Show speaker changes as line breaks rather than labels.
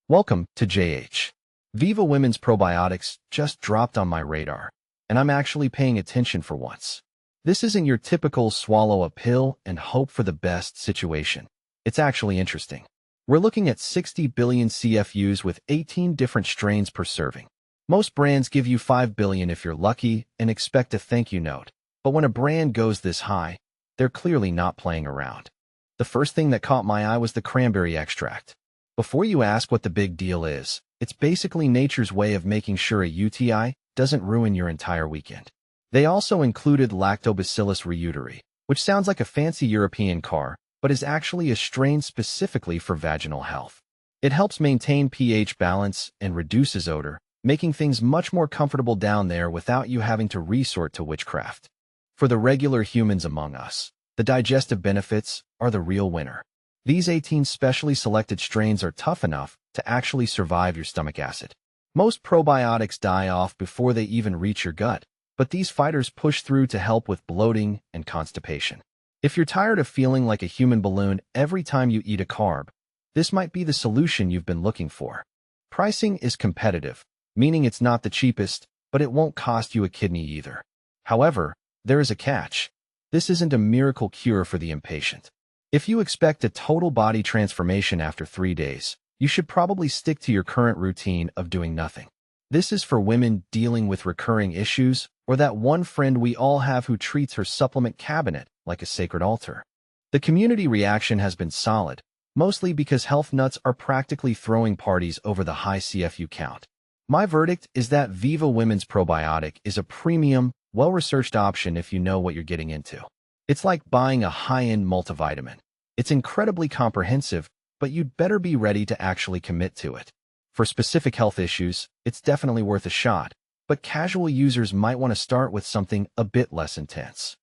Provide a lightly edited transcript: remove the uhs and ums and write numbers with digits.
Welcome to JH. Viva Women's Probiotics just dropped on my radar, and I'm actually paying attention for once. This isn't your typical swallow a pill and hope for the best situation. It's actually interesting. We're looking at 60 billion CFUs with 18 different strains per serving. Most brands give you 5 billion if you're lucky and expect a thank you note. But when a brand goes this high, they're clearly not playing around. The first thing that caught my eye was the cranberry extract. Before you ask what the big deal is, it's basically nature's way of making sure a UTI doesn't ruin your entire weekend. They also included Lactobacillus reuteri, which sounds like a fancy European car, but is actually a strain specifically for vaginal health. It helps maintain pH balance and reduces odor, making things much more comfortable down there without you having to resort to witchcraft. For the regular humans among us, the digestive benefits are the real winner. These 18 specially selected strains are tough enough to actually survive your stomach acid. Most probiotics die off before they even reach your gut, but these fighters push through to help with bloating and constipation. If you're tired of feeling like a human balloon every time you eat a carb, this might be the solution you've been looking for. Pricing is competitive, meaning it's not the cheapest, but it won't cost you a kidney either. However, there is a catch. This isn't a miracle cure for the impatient. If you expect a total body transformation after 3 days, you should probably stick to your current routine of doing nothing. This is for women dealing with recurring issues or that one friend we all have who treats her supplement cabinet like a sacred altar. The community reaction has been solid, mostly because health nuts are practically throwing parties over the high CFU count. My verdict is that Viva Women's Probiotic is a premium, well-researched option if you know what you're getting into. It's like buying a high-end multivitamin. It's incredibly comprehensive, but you'd better be ready to actually commit to it. For specific health issues, it's definitely worth a shot, but casual users might want to start with something a bit less intense.